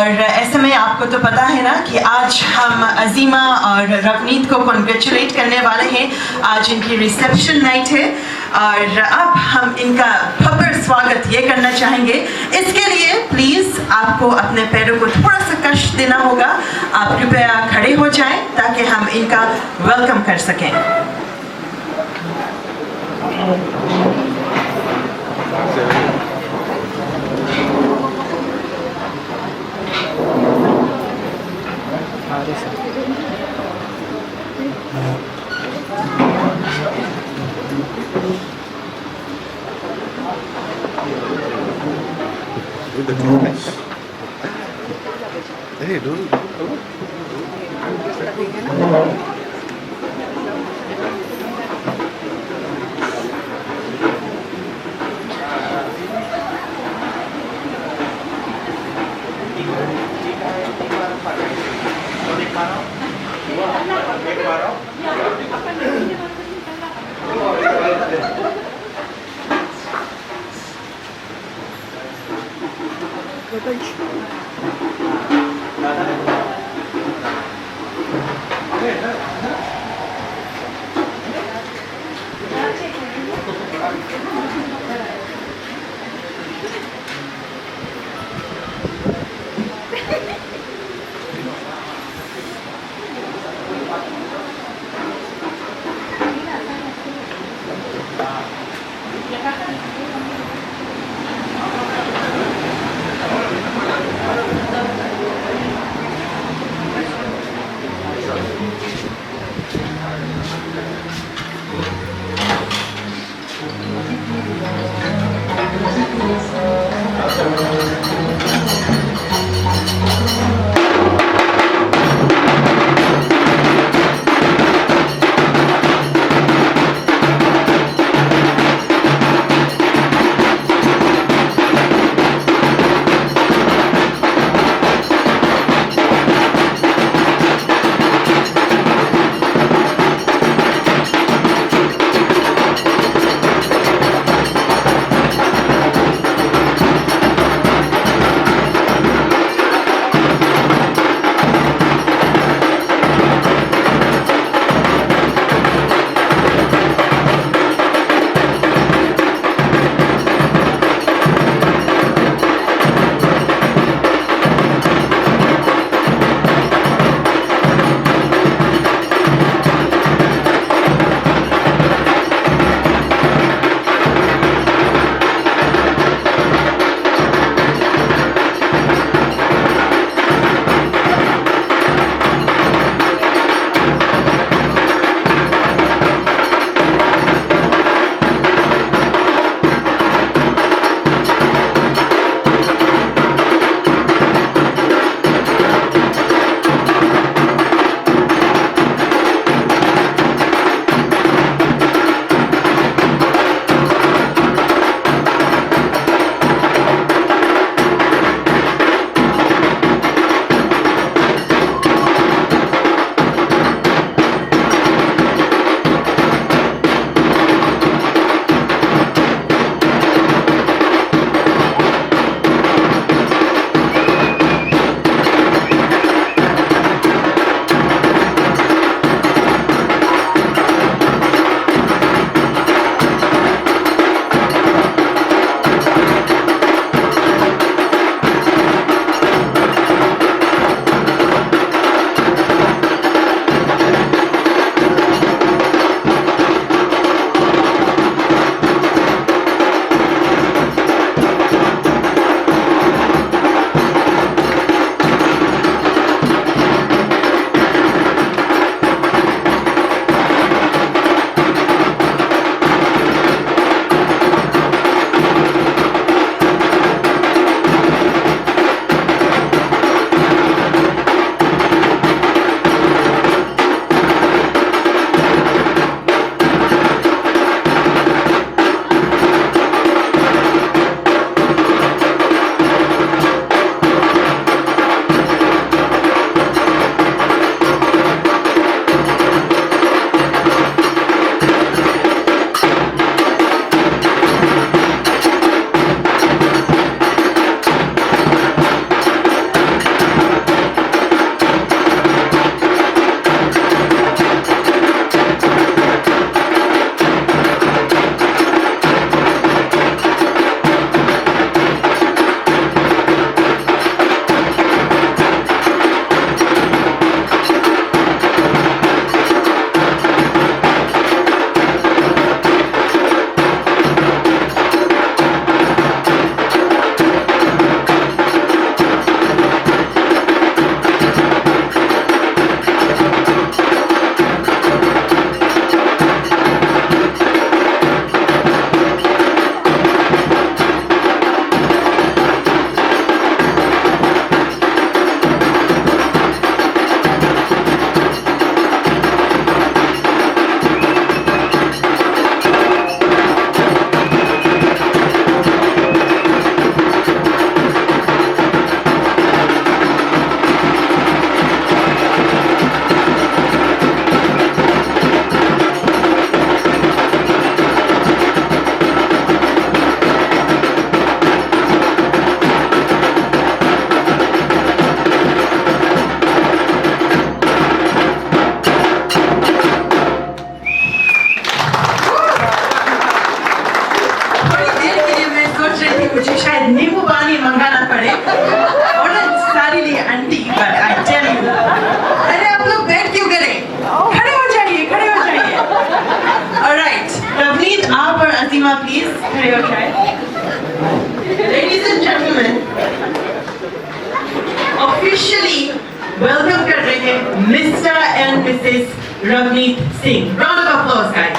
और ऐसे में आपको तो पता है ना कि आज हम अजीमा और रवनीत को कॉन्ग्रेचुलेट करने वाले हैं। आज इनकी रिसेप्शन नाइट है और अब हम इनका भव्य स्वागत ये करना चाहेंगे। इसके लिए प्लीज़ आपको अपने पैरों को थोड़ा सा कष्ट देना होगा। आप कृपया खड़े हो जाएं ताकि हम इनका वेलकम कर सकें। Hey, dude. खड़े हो जाए। Ladies and gentlemen, officially welcome कर रहे हैं Mr. and Mrs. Ravneet Singh. Round of applause, guys.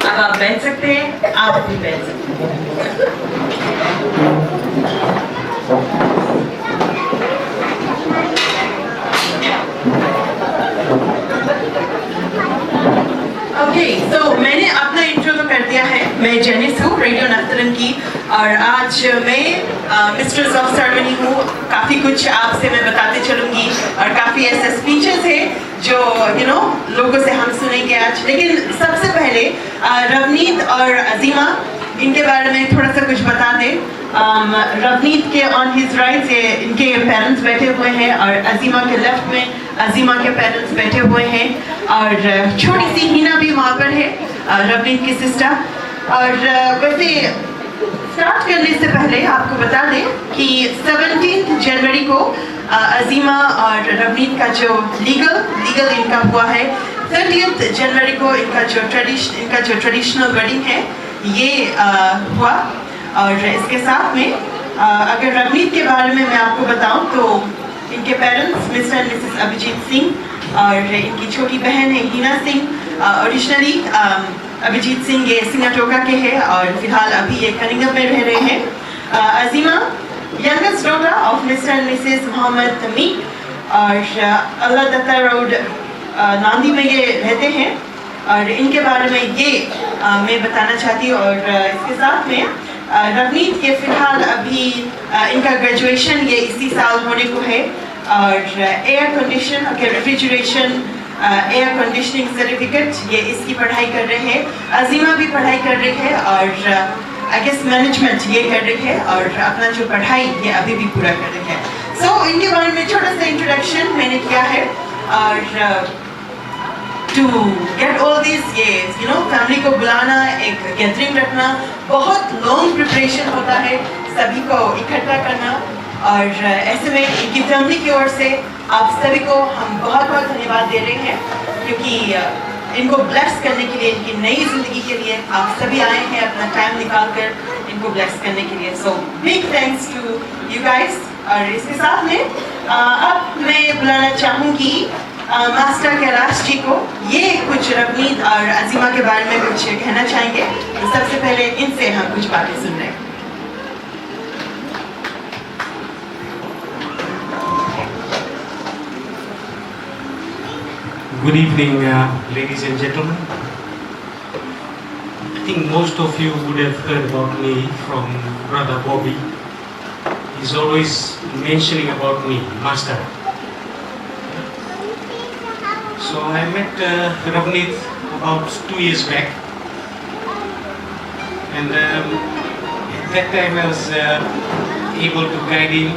अब आप बैठ सकते हैं, आप भी बैठ सकते हैं। ओके, तो मैंने अपना इंट्रो तो कर दिया है। मैं जेनिस हूँ, रेडियो नफ्तरन की, और आज मैं मिस्ट्रेस ऑफ सेरेमनी हूँ। काफ़ी कुछ आपसे मैं बताते चलूँगी और काफ़ी ऐसे स्पीचेस हैं जो लोगों से हम सुनेंगे आज। लेकिन सबसे पहले रवनीत और अजीमा, इनके बारे में थोड़ा सा कुछ बता दें। रवनीत के ऑन हिज राइट से इनके पेरेंट्स बैठे हुए हैं, और अजीमा के लेफ्ट में अजीमा के पेरेंट्स बैठे हुए हैं, और छोटी सी हिना भी वहाँ पर है, रवनीत की सिस्टर। और वैसे स्टार्ट करने से पहले आपको बता दें कि 17 जनवरी को अजीमा और रवनीत का जो लीगल इनका हुआ है। 30 जनवरी को इनका जो ट्रेडिशनल वेडिंग है ये हुआ। और इसके साथ में अगर रवनीत के बारे में मैं आपको बताऊं तो इनके parents mister and missus Abhijit Singh, और इनकी छोटी बहन है हिना सिंह। ओरिजिनली अभिजीत सिंह ये सिंगाटोका के हैं, और फिलहाल अभी ये कनिंगम में रह रहे हैं। Azima youngest daughter of mister and missus Mohammad Tami, और अल्लाह दत्ता रोड नांदी में ये रहते हैं। और इनके बारे में ये मैं बताना चाहती हूँ। और इसके साथ में रवनीत के फिलहाल अभी इनका ग्रेजुएशन ये इसी साल होने को है, और air condition refrigeration air conditioning certificate ये इसकी पढ़ाई कर रहे हैं। अजीमा भी पढ़ाई कर रही है, और आई गेस मैनेजमेंट ये कर रही है, और अपना जो पढ़ाई ये अभी भी पूरा कर रही है। सो इनके बारे में छोटा सा इंट्रोडक्शन मैंने किया है। और टू गेट ऑल दिस, ये फैमिली को बुलाना, एक गैदरिंग रखना, बहुत लॉन्ग प्रिपरेशन होता है, सभी को इकट्ठा करना। और ऐसे में इनकी फैमिली की ओर से आप सभी को हम बहुत बहुत धन्यवाद दे रहे हैं, क्योंकि इनको ब्लेस करने के लिए, इनकी नई जिंदगी के लिए आप सभी आए हैं अपना टाइम निकाल कर इनको ब्लेस करने के लिए। So big thanks to you guys. और इसके साथ में अब मैं बुलाना चाहूँगी मास्टर कैलाश जी को। ये कुछ रवनीत और अजीमा के बारे में कुछ कहना चाहेंगे, तो सबसे पहले इनसे हम कुछ बातें सुन रहे हैं। Good evening, ladies and gentlemen. I think most of you would have heard about me from Brother Bobby. He's always mentioning about me, Master. So I met Ravneet about 2 years back, and at that time I was able to guide him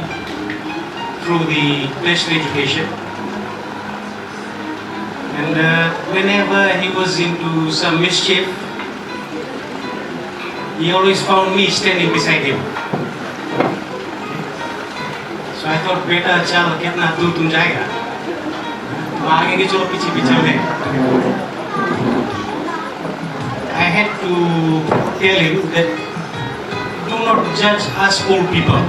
through the tertiary education. And whenever he was into some mischief, he always found me standing beside him. So I thought, बेटा चल कितना दूर तुम जाएगा, तुम आगे के चलो पीछे पीछे ले. I had to tell him that do not judge us old people.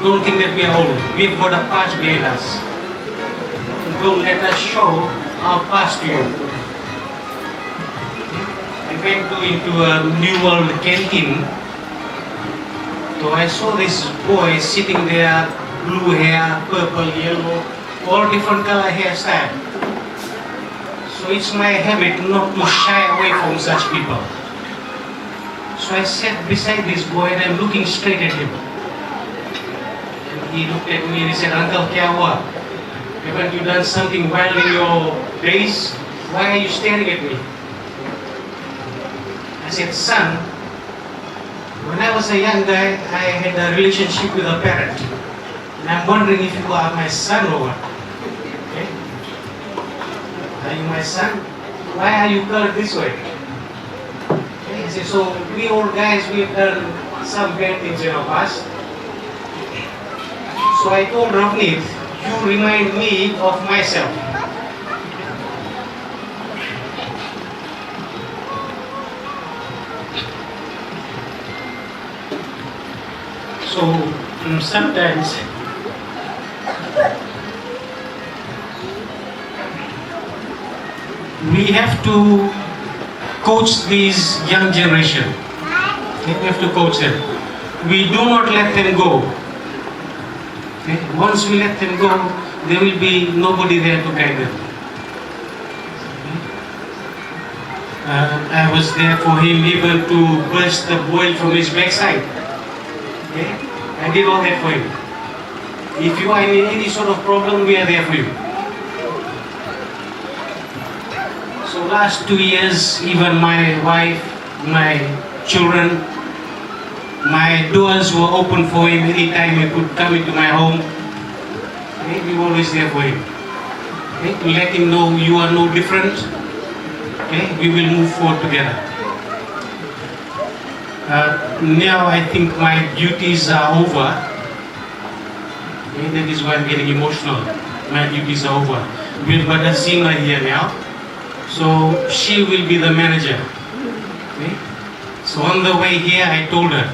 Don't think that we are old. We've got a past behind us. Don't let us show our past to you. I went into a New World canteen. So I saw this boy sitting there, blue hair, purple, yellow, all different color hairstyle. So it's my habit not to shy away from such people. So I sat beside this boy and I'm looking straight at him. And he looked at me and he said, "Uncle, kya hua? Haven't you done something wild in your days? Why are you staring at me?" I said, "Son, when I was a young guy, I had a relationship with a parent. And I'm wondering if you are my son or what. Okay? Are you my son? Why are you colored this way?" Okay? I said, "So we old guys, we've done some bad things in our past." So I told Ravneet, "You remind me of myself." So sometimes we have to coach these young generation. We have to coach them. We do not let them go. Okay? Once we let them go, there will be nobody there to guide them. I was there for him even to burst the boil from his backside. Okay? I did all that for him. If you are in any sort of problem, we are there for you. So last 2 years, even my wife, my children, my doors were open for him. Anytime he could come into my home, okay? We were always there for him. Okay? To let him know you are no different. Okay? We will move forward together. Now I think my duties are over. Okay? That is why I'm getting emotional. My duties are over. We've got Azima here now. So she will be the manager. Okay? So on the way here I told her,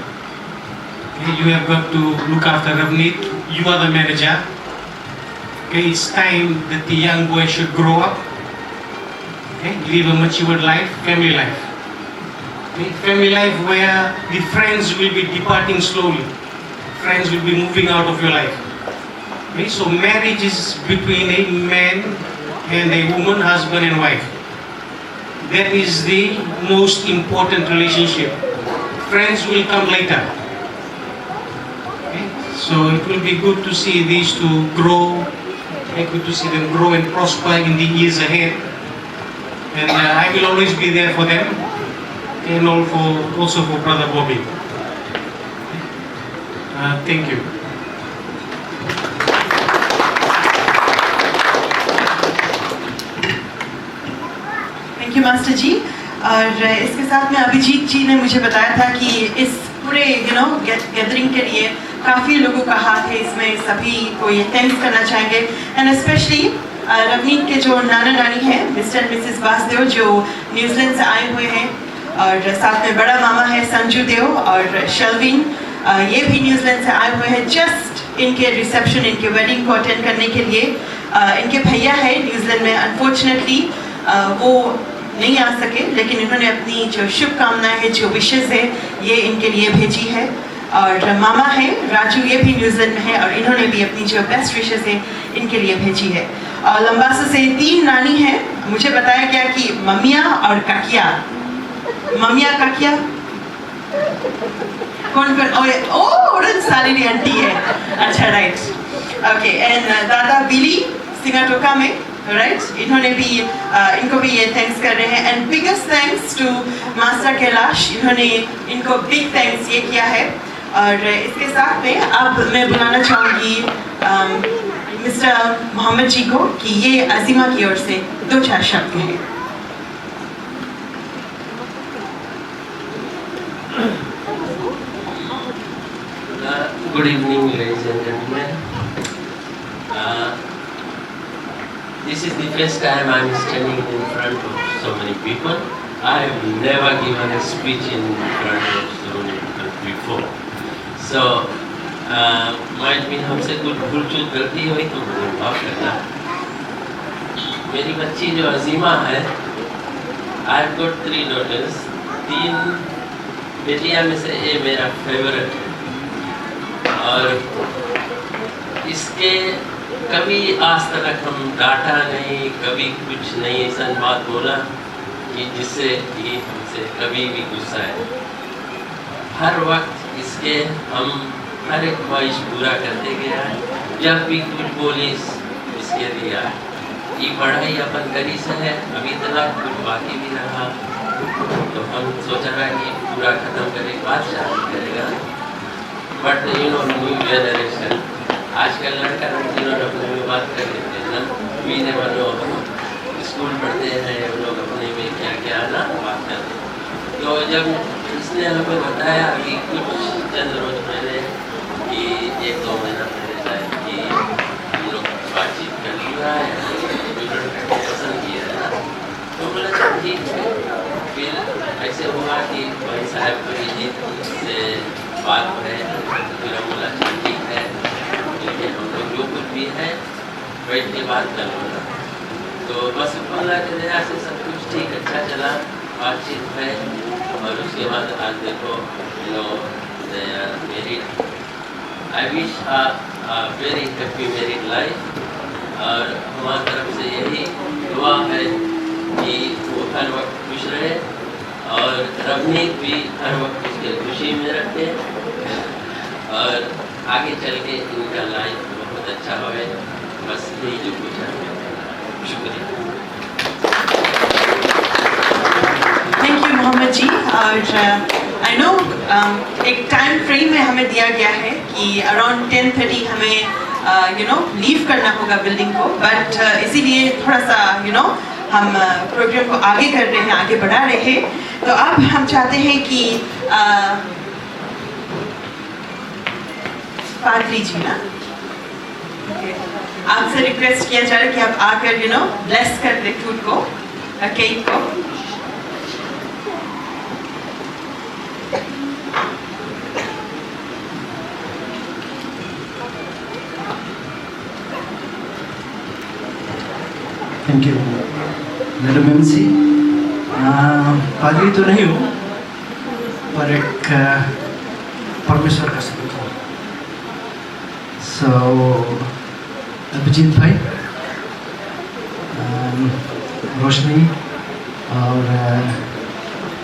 okay, you have got to look after Ravneet. You are the manager. Okay, it's time that the young boy should grow up. Okay, live a matured life, family life. Okay, family life where the friends will be departing slowly. Friends will be moving out of your life. Okay, so marriage is between a man and a woman, husband and wife. That is the most important relationship. Friends will come later. Okay, so it will be good to see these two grow. Okay, good to see them grow and prosper in the years ahead. And I will always be there for them, and also for Brother Bobby. Thank you. Thank you master ji. और इसके साथ में अभिजीत जी ने मुझे बताया था कि इस पूरे गैदरिंग के लिए काफ़ी लोगों का हाथ है इसमें, सभी को ये थैंक्स करना चाहेंगे। एंड स्पेशली रवनीत के जो नाना नानी हैं मिस्टर एंड मिसेस वासदेव जो न्यूजीलैंड से आए हुए हैं, और साथ में बड़ा मामा है संजू देव और शर्विन, ये भी न्यूजीलैंड से आए हुए हैं जस्ट इनके रिसेप्शन, इनके वेडिंग को अटेंड करने के लिए। इनके भैया है न्यूजीलैंड में, अनफॉर्चुनेटली वो नहीं आ सके, लेकिन इन्होंने अपनी जो शुभकामनाएं हैं, जो विशेष है, ये इनके लिए भेजी है। और मामा है राजू, ये भी न्यूजीलैंड में है और इन्होंने भी अपनी जो बेस्ट विशेष है इनके लिए भेजी है। और लंबासा से 3 नानी हैं। मुझे बताया गया कि मम्मिया और काकिया, मम्मिया काकिया कौन कौन? ओह सालिनी आंटी है, अच्छा राइट, ओके। एंड दादा बिली सिंगाटोका में, राइट, इन्होंने भी इनको भी ये थैंक्स कर रहे हैं। And biggest thanks to master Kailash, इन्होंने इनको बिग थैंक्स ये किया है। और इसके साथ में अब मैं बुलाना चाहूँगी मिस्टर मोहम्मद जी को कि ये अजीमा की ओर से 2-4 शब्द कहें। Good evening, ladies and gentlemen. This is the first time I'm standing in front of so many people. I have never given a speech in front of so many people before. So, might be हमसे कुछ भूल चूक गलती हुई तो मुझे माफ करना। मेरी बच्ची जो अजीमा है, I've got 3 daughters. 3 बेटियां में से ये मेरा फेवरेट है। और इसके कभी आज तक हम डांटा नहीं, कभी कुछ नहीं ऐसा बात बोला कि जिससे कि हमसे कभी भी गुस्सा है। हर वक्त इसके हम हर एक ख्वाहिश पूरा करते गया है। जब भी कुछ बोली इसके दिया है। ये पढ़ाई अपन करी से है, अभी तक कुछ बाकी भी रहा तो हम सोचा रहा कि पूरा खत्म करने के बाद शादी करेगा। बट न्यू जनरेशन आजकल लड़का लड़की लोग अपने में बात कर लेते हैं ना, वीने वालों स्कूल पढ़ते हैं वो लोग अपने में क्या क्या ना बात करते हैं। तो जब इसने हमें बताया अभी कुछ चंद रोज पहले कि 1-2 महीना पहले शायद कि हम लोग बातचीत कर लिया है, पसंद किया है ना, तो बोला ठीक है। फिर ऐसे हुआ कि भाई साहब को से बात है, फिर हम बैठ के बात कर लूँगा। तो बस अल्लाह के दया से सब कुछ ठीक अच्छा चला, बातचीत है, और उसके बाद आज देखो they are married. I wish a very happy married life, और हमारी तरफ से यही दुआ है कि वो हर वक्त खुश रहे और रवनीत भी हर वक्त उसके खुशी में रखे, और आगे चल के इनका लाइफ बहुत अच्छा होए। बस यही जो कुछ है। शुक्रिया। थैंक यू मोहम्मद जी। और आई नो एक टाइम फ्रेम में हमें दिया गया है कि अराउंड 10:30 हमें लीव करना होगा बिल्डिंग को, बट इसीलिए थोड़ा सा हम प्रोग्राम को आगे कर रहे हैं, आगे बढ़ा रहे हैं। तो अब हम चाहते हैं कि पादरी जी ना आपसे रिक्वेस्ट किया जा रहा है कि आप आकर ब्लेस कर दे फूड को, केक को। Thank you madam MC. पादरी तो नहीं हूँ, पर एक परमेश्वर का सेवक हूँ। सो अभिजीत भाई, रोशनी, और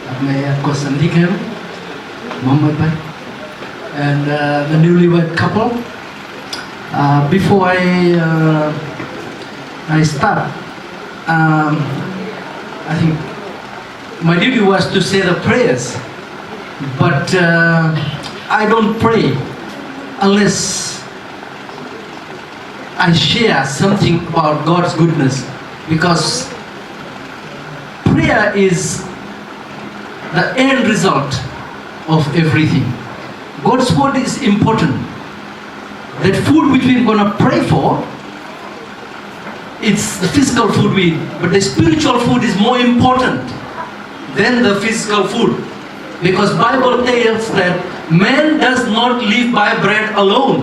अब मैं आपको संधि कह रहा हूँ, मोहम्मद भाई, and the newly wed couple. Before I start, I think my duty was to say the prayers, but I don't pray unless I share something about God's goodness, because prayer is the end result of everything. God's word is important. That food which we're going to pray for, it's the physical food we eat, but the spiritual food is more important than the physical food, because Bible tells that man does not live by bread alone,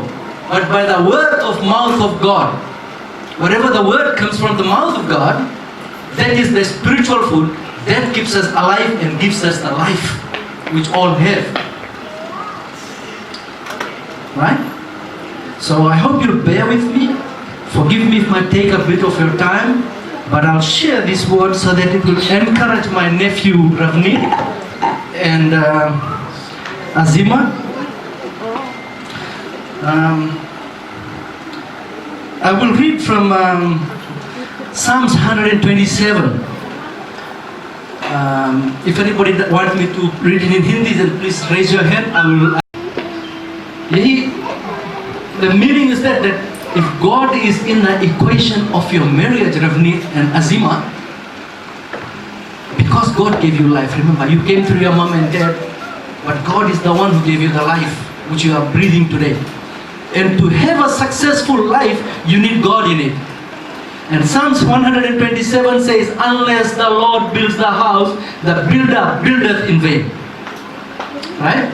but by the word of mouth of God. Wherever the word comes from the mouth of God, that is the spiritual food that keeps us alive and gives us the life which all have. Right? So I hope you'll bear with me. Forgive me if I take a bit of your time, but I'll share this word so that it will encourage my nephew Ravneet and Azima. I will read from Psalms 127. If anybody wants me to read it in Hindi, then please raise your hand. I will. The meaning is that if God is in the equation of your marriage, Ravneet and Azima, because God gave you life. Remember, you came through your mom and dad, but God is the one who gave you the life which you are breathing today. And to have a successful life, you need God in it. And Psalms 127 says, unless the Lord builds the house, the builder buildeth in vain. Right?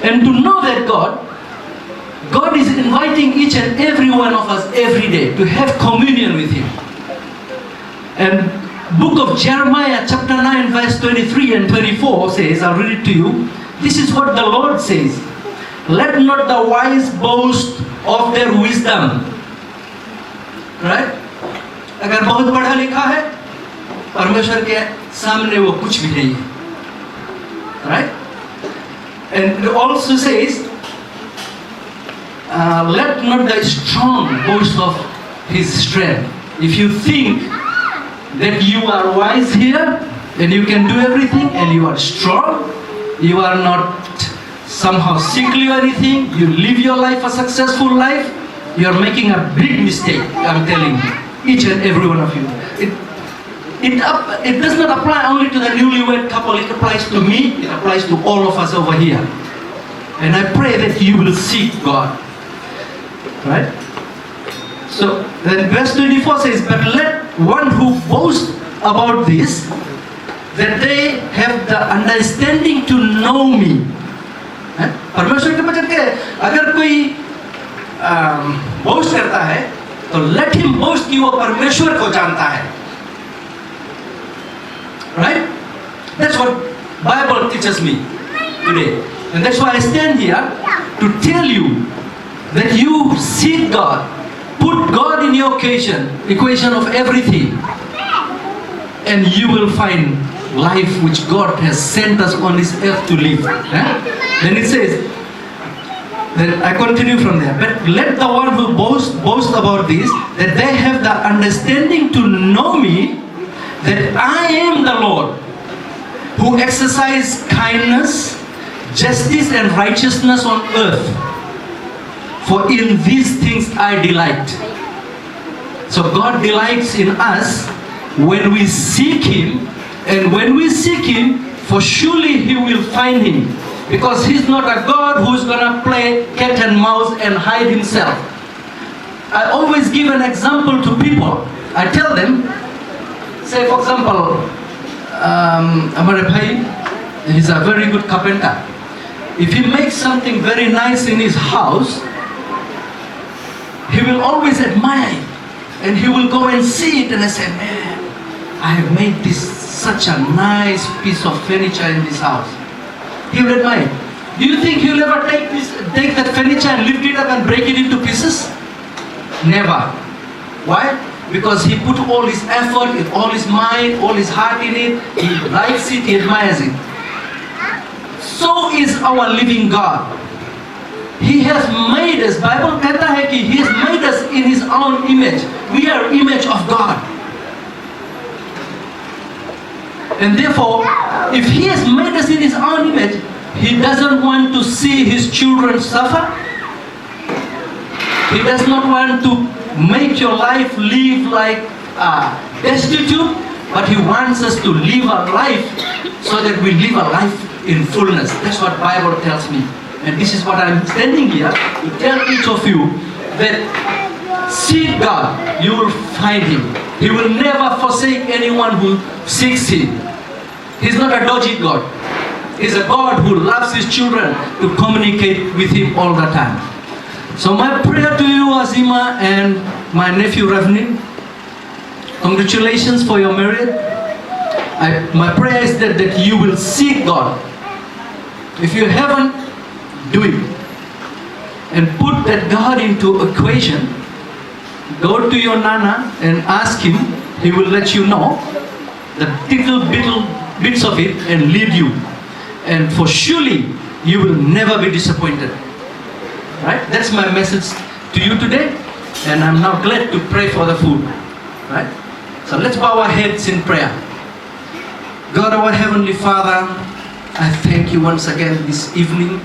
And to know that God is inviting each and every one of us every day to have communion with Him. And book of Jeremiah chapter 9 verse 23 and 24 says, I'll read it to you. This is what the Lord says. Let not the wise boast of their wisdom. Right? अगर बहुत पढ़ा लिखा है, परमेश्वर के सामने वो कुछ भी नहीं है. Right? And it also says, let not the strong boast of his strength. If you think that you are wise here and you can do everything and you are strong, you are not somehow sickly or anything, you live your life a successful life, you are making a big mistake, I'm telling you, each and every one of you. It does not apply only to the newlywed couple, it applies to me, it applies to all of us over here. And I pray that you will seek God. Right? So then verse 24 says, but let one who boasts about this, that they have the understanding to know me. परमेश्वर के वचन के अगर कोई boast करता है तो let him boast कि वो परमेश्वर को जानता है. Right? That's what Bible teaches me today. And that's why I stand here to tell you that you seek God. Put God in your equation of everything. And you will find life which God has sent us on this earth to live. Then it says, then I continue from there. But let the one who boast about this, that they have the understanding to know me, that I am the Lord, who exercise kindness, justice and righteousness on earth. For in these things I delight. So God delights in us when we seek Him, and when we seek Him, for surely He will find Him. Because He's not a God who's gonna play cat and mouse and hide Himself. I always give an example to people. I tell them, say for example, Amar Bhai, he's a very good carpenter. If he makes something very nice in his house, he will always admire it. And he will go and see it and I say, man, I have made this such a nice piece of furniture in this house. He will admire it. Do you think he will ever take that furniture and lift it up and break it into pieces? Never. Why? Because he put all his effort, all his mind, all his heart in it. He likes it, he admires it. So is our living God. He has made us, Bible कहता है कि He has made us in His own image. We are image of God. And therefore, if He has made us in His own image, He doesn't want to see His children suffer. He does not want to make your life live like destitute, but He wants us to live a life so that we live a life in fullness. That's what Bible tells me. And this is what I'm standing here to tell each of you that seek God, you will find Him. He will never forsake anyone who seeks Him. He's not a dodgy God. He's a God who loves His children to communicate with Him all the time. So my prayer to you, Azima, and my nephew Ravnin, congratulations for your marriage. My prayer is that you will seek God. If you haven't, do it. And put that God into equation. Go to your Nana and ask him. He will let you know the little bits of it and lead you. And for surely you will never be disappointed. Right? That's my message to you today. And I'm now glad to pray for the food. Right? So let's bow our heads in prayer. God, our Heavenly Father, I thank you once again this evening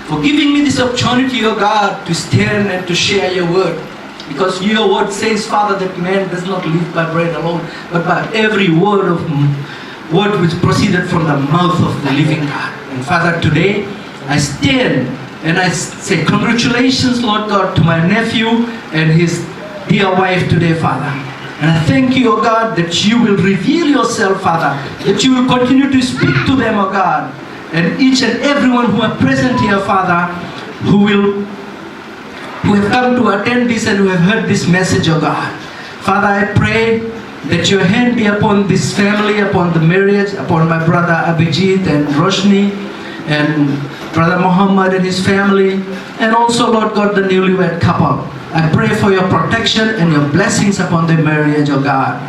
for giving me this opportunity, oh God, to stand and to share your word. Because your word says, Father, that man does not live by bread alone, but by every word which proceeded from the mouth of the living God. And Father, today I stand and I say congratulations, Lord God, to my nephew and his dear wife today, Father. And I thank you, oh God, that you will reveal yourself, Father, that you will continue to speak to them, oh God, and each and everyone who are present here, Father, who have come to attend this and who have heard this message, oh God. Father, I pray that your hand be upon this family, upon the marriage, upon my brother Abhijit and Roshni, and brother Muhammad and his family, and also, Lord God, the newlywed couple. I pray for your protection and your blessings upon their marriage, oh God.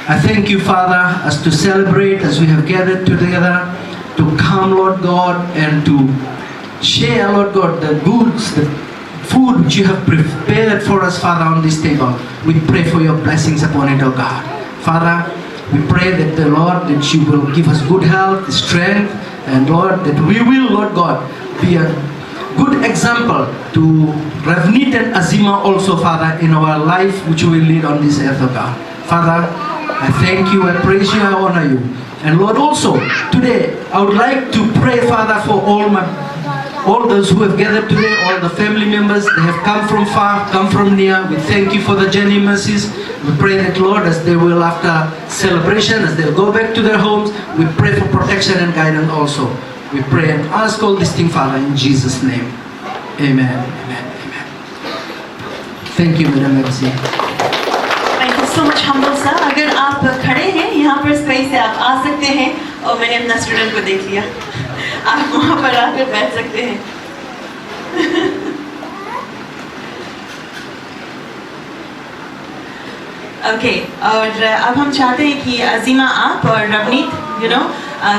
I thank you, Father, as to celebrate, as we have gathered together, to come, Lord God, and to share, Lord God, the goods, the food which you have prepared for us, Father, on this table. We pray for your blessings upon it, oh God. Father, we pray that the Lord, that you will give us good health, strength, and Lord, that we will, Lord God, be a good example to Ravnit and Azima also, Father, in our life which we will lead on this earth, oh God. Father, I thank you, I praise you, I honor you. And Lord, also, today, I would like to pray, Father, for all those who have gathered today, all the family members. They have come from far, come from near. We thank you for the journey mercies. We pray that, Lord, as they will, after celebration, as they'll go back to their homes, we pray for protection and guidance also. We pray and ask all these things, Father, in Jesus' name. Amen. Amen. Amen. Thank you, Madam MC. Thank you so much humble sir. अगर आप खड़े हैं यहाँ पर space से आप आ सकते हैं और मैंने अपना स्टूडेंट को देख लिया, आप वहाँ पर आकर बैठ सकते हैं। ओके और अब हम चाहते हैं कि अजीमा आप और रवनीत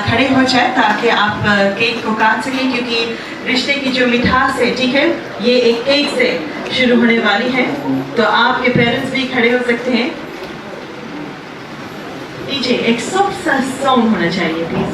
खड़े हो जाए ताकि आप केक को काट सकें, क्योंकि रिश्ते की जो मिठास है, ठीक है, ये एक केक से शुरू होने वाली है। तो आपके पेरेंट्स भी खड़े हो सकते हैं। डीजे एक सॉफ्ट सा सॉन्ग होना चाहिए प्लीज।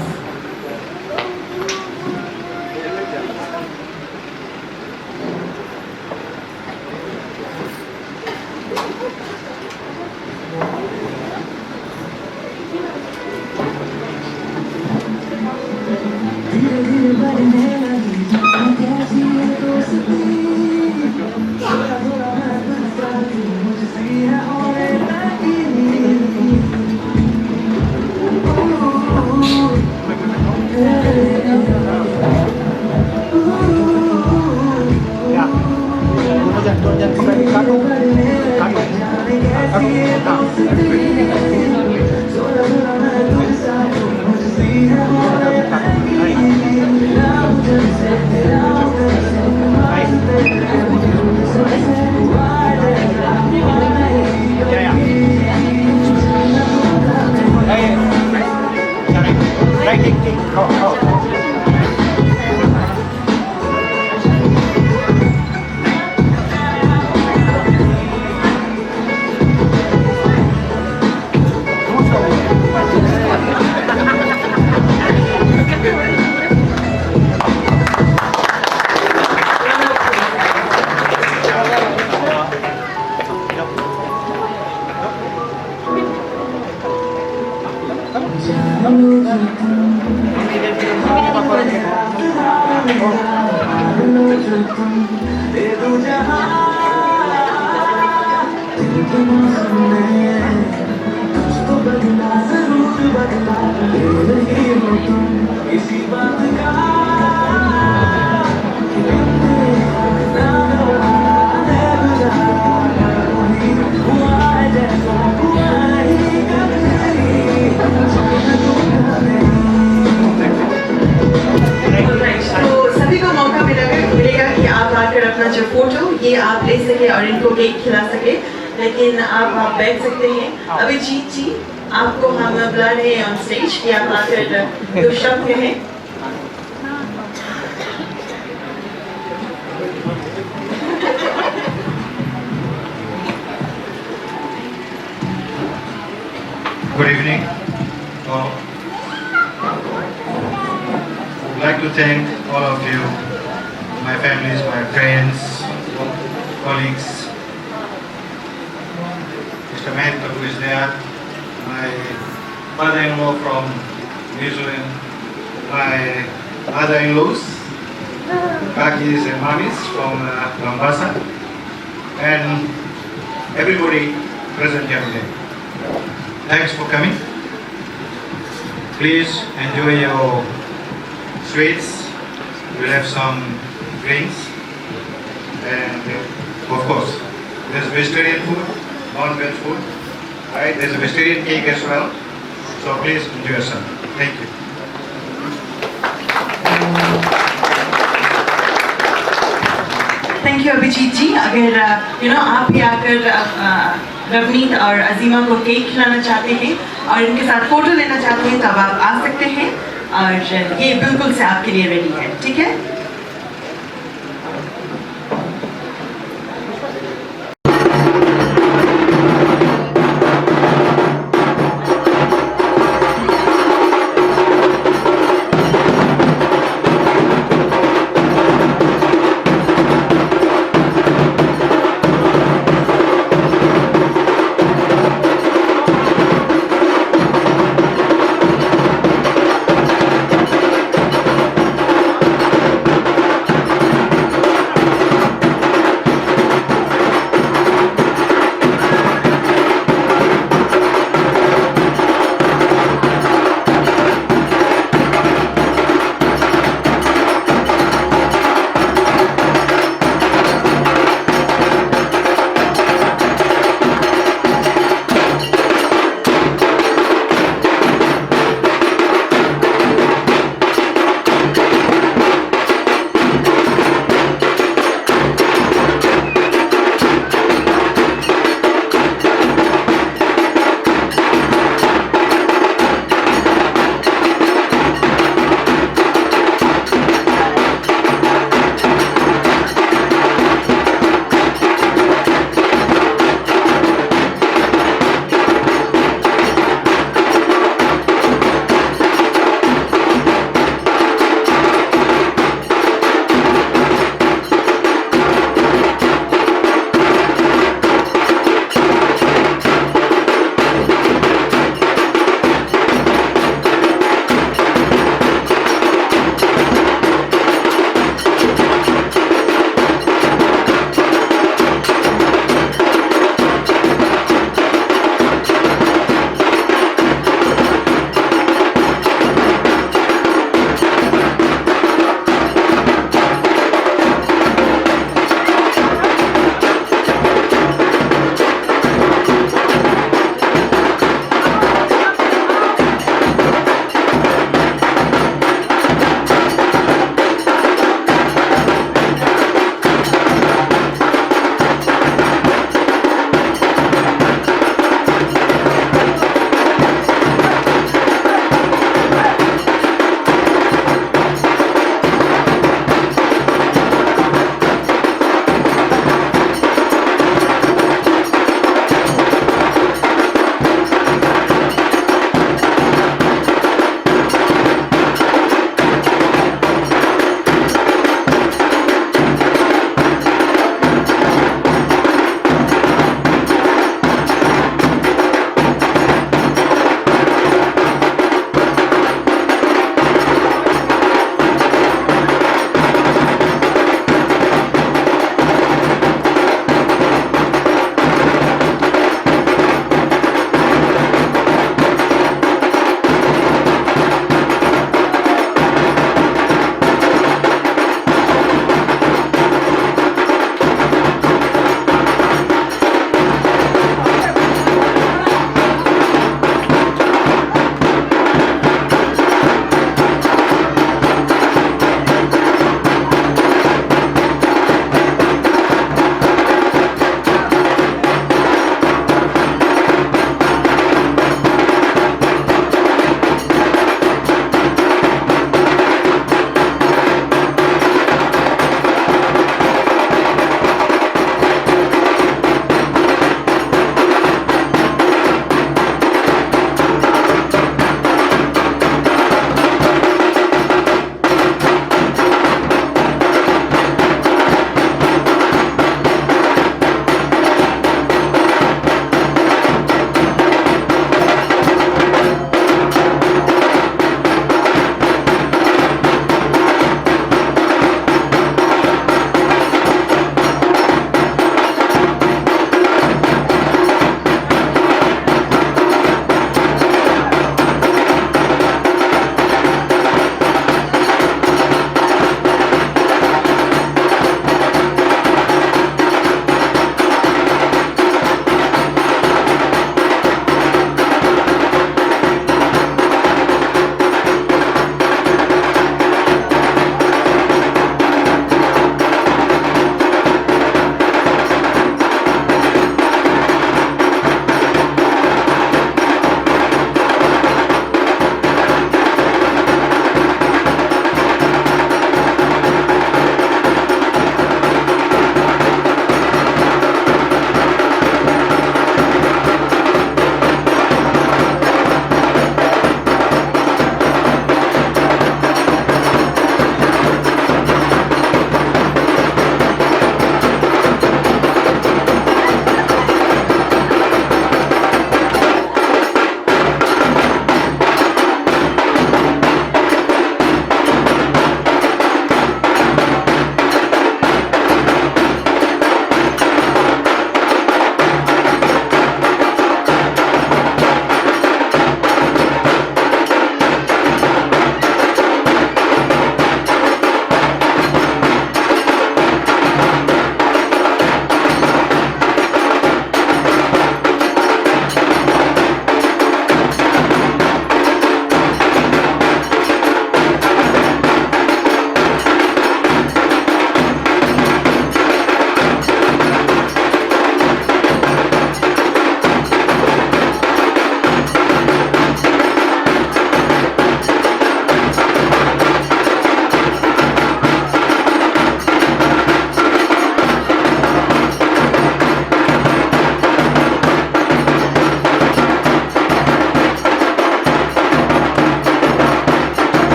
जो फोटो ये आप ले सके और इनको केक खिला सके, लेकिन आप बैठ सकते हैं। अभिजीत जी, आपको हम बुला रहे हैं ऑन स्टेज कि आप आकर दो शब्द कहें। Good evening. I'd like to thank all of you, my families, my friends, colleagues, Mr. Mehta who is there, my father-in-law from New Zealand, my mother-in-laws, kakis and mommies from Mombasa, and everybody present here today. Thanks for coming. Please enjoy your sweets. We'll have some drinks, and of course, there's vegetarian food, non-veg food. Right? There's a vegetarian cake as well. So please enjoy some. Thank you. Thank you Abhijeet ji. अगर आप भी आकर रवनीत और अजीमा को cake खिलाना चाहते हैं और इनके साथ फोटो लेना चाहते हैं, तब आप आ सकते हैं और ये बिल्कुल से आपके लिए रेडी है, ठीक है।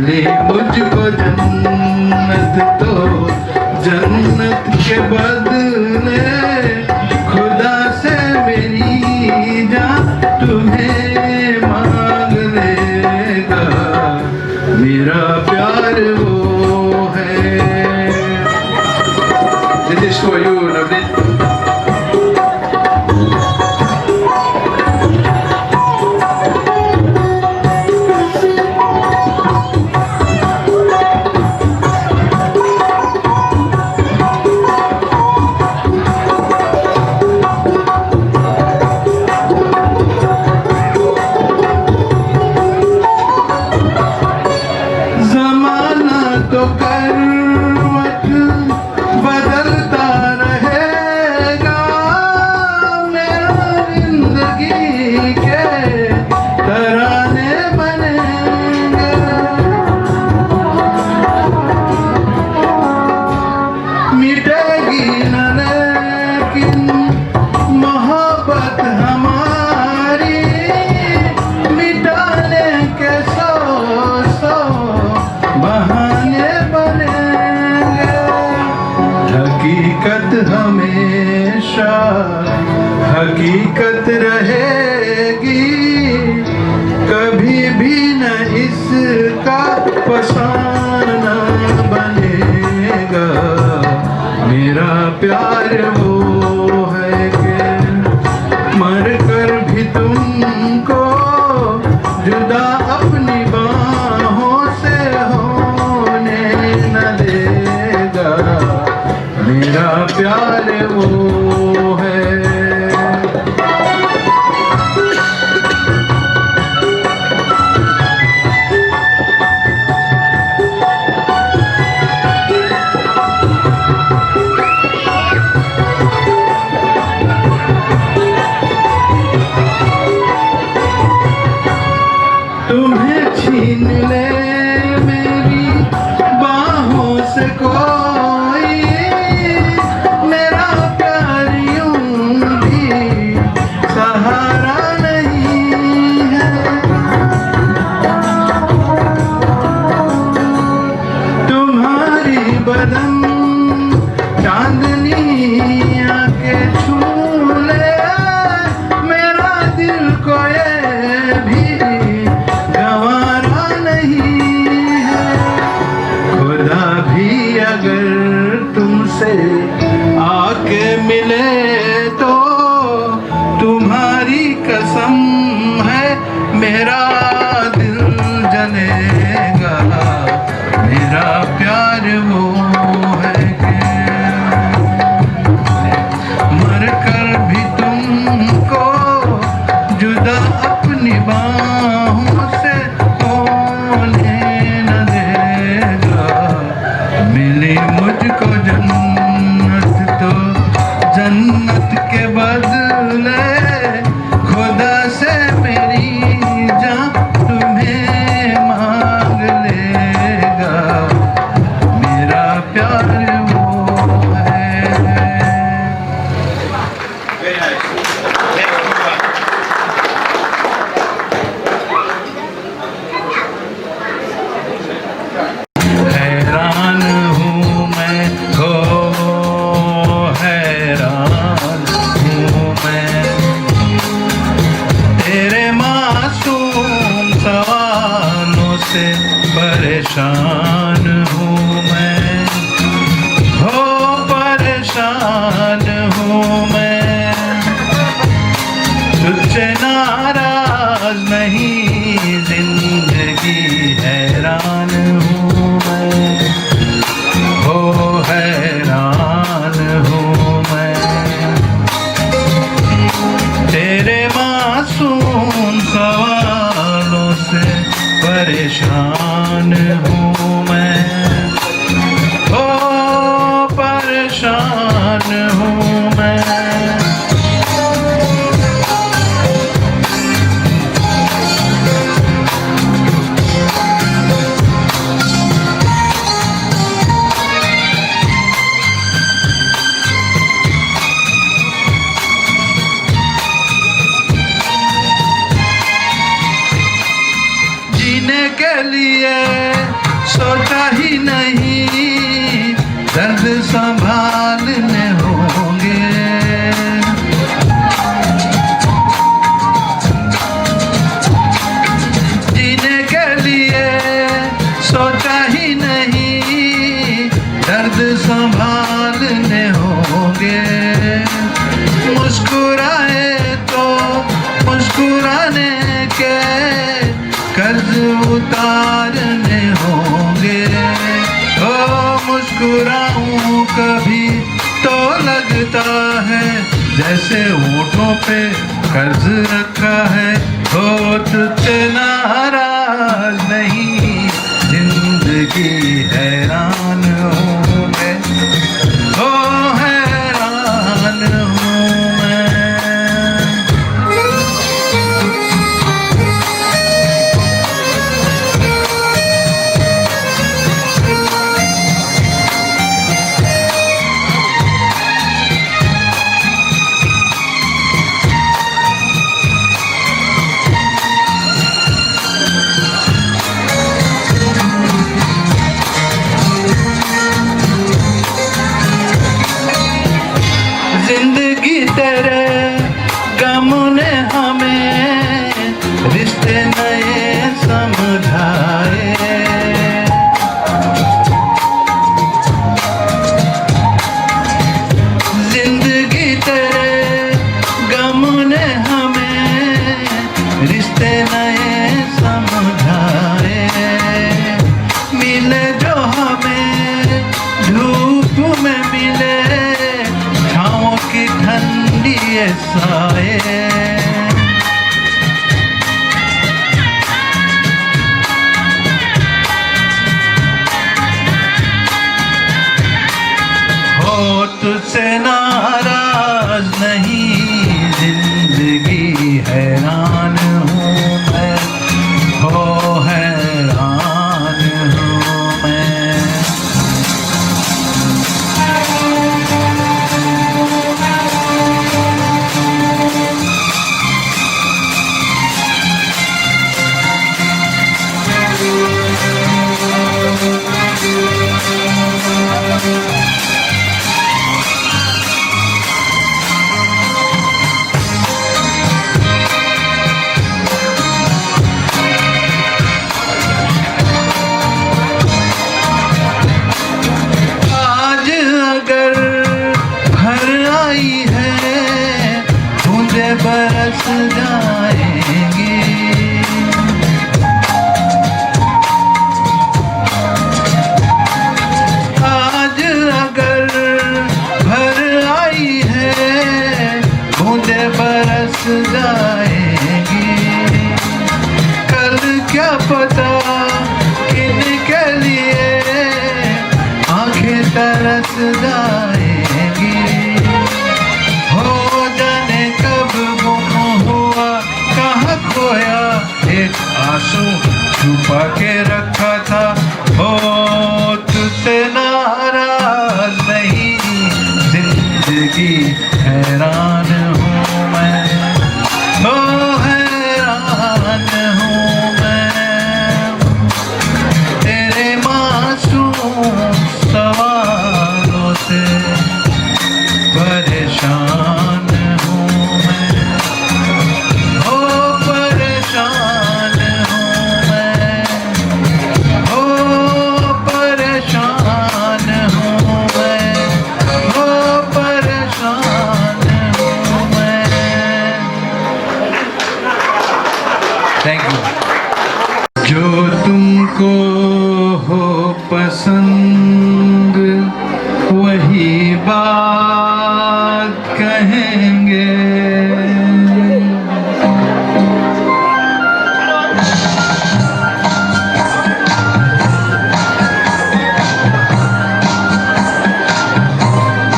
मिली मुझको जन्नत तो जन्नत के बदले खुदा से मेरी जान तुम्हें मांग लेगा, मेरा प्यार वो है। This is for you, Navneet. ज़माना तो करवट बदलता रहेगा, मेरा जिंदगी के तराने बनेंगे। मिटेगी न लेकिन मोहब्बत हमारी, मिटाने के सौ बहाने बनेंगे। हकीकत हमेशा हकीकत रहेगी, कभी भी न इसका फसाना बनेगा, मेरा प्यार वो है कि मर कर भी तुमको जुदा अपनी बाहों से होने न देगा, मेरा प्यार वो है। तुम्हें छीन ले मेरी बाहों से कोई, मेरा प्यार यूं भी सहारा नहीं है। तुम्हारी बदन चांदनी आके छू ले, मेरा दिल को ये भी गंवारा नहीं है। खुदा भी अगर तुमसे आके मिले तो तुम्हारी कसम है मेरा दिल जलेगा, मेरा प्यार वो है कि मर कर भी तुमको जुदा अपनी बाहों से होने न देगा, मिली मुझको जन्नत तो जन्नत के बदले खुदा से मेरी जान तुम्हें मांग लेगा, मेरा प्यार वो है। Very nice. Thank you. हैरान हूँ मैं, हो हैरान हूँ मैं, तेरे मासूम सवालों से परेशान हूँ मैं, हो परेशान हूँ मैं, तुझसे नाराज नहीं जिंदगी हैरान हूँ मैं, हो हैरान हूँ मैं, तेरे मासूम सवालों से परेशान हूँ मैं, दर्द संभालने होंगे। जीने के लिए सोचा ही नहीं, दर्द संभालने होंगे। मुस्कुराए तो मुस्कुराने के कर्ज उतारने होंगे। ओ मुस्कुराऊं कभी तो लगता है जैसे होठों पे कर्ज रखा है। हो तुझसे नाराज नहीं, जिंदगी हैरान हूँ मैं, हो हैरान हूँ मैं। जिंदगी तेरे गम ने हमें रिश्ते नए समझाए। जिंदगी तेरे गम ने हमें रिश्ते नए समझाए। मिले जो हमें धूप में मिले, छाँव की ठंडी साए। हो तुझसे नाराज नहीं, जिंदगी हैरान हूँ मैं, हो हैरान हूँ मैं। आज अगर भर आई है, बूंदे बरस जाएंगी। आज अगर भर आई है, बूंदे बरस जाएंगी। कल क्या पता किन के लिए आंखें तरस जाएंगी। हो जाने कब गुम हुआ, कहाँ खोया, एक आंसू छुपा के रखा था। हो तुझसे नाराज नहीं, जिंदगी हैरान हूँ मैं, हो हैरान हूँ मैं। तेरे मासूम सवालों से परेशान हूँ मैं, हो परेशान हूँ मैं, हो परेशान हूँ मैं, हो परेशान हूँ मैं। Thank you. जो तुमको हो पसंद वही बात कहेंगे।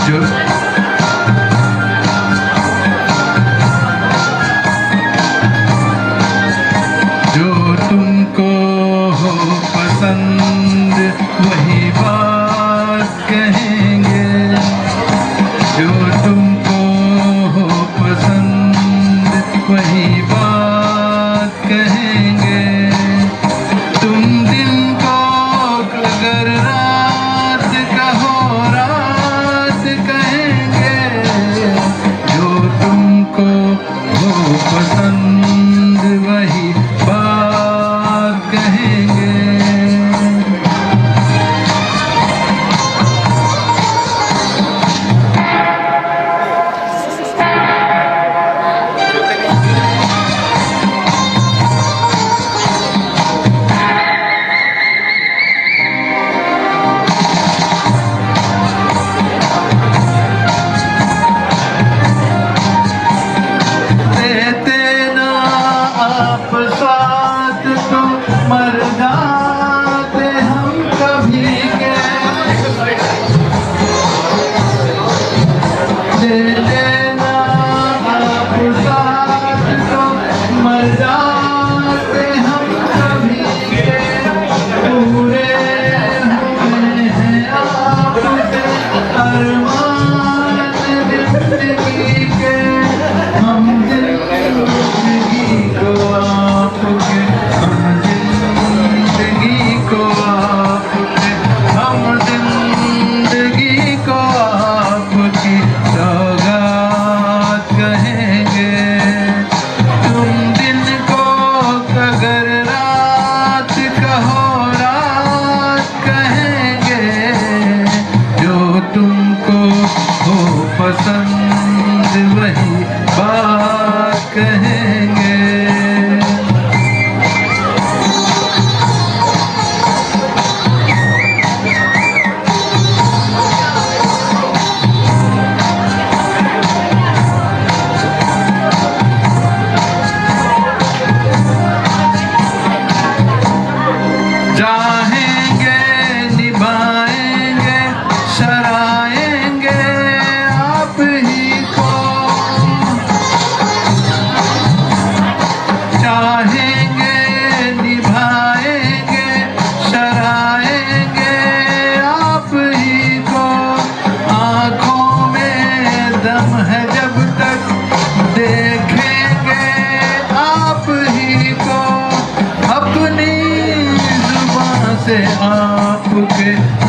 जो जो तुमको हो पसंद वही बात कहेंगे। जो तुमको हो पसंद वही बात कहेंगे। तुम दिन को अगर रात का हो पे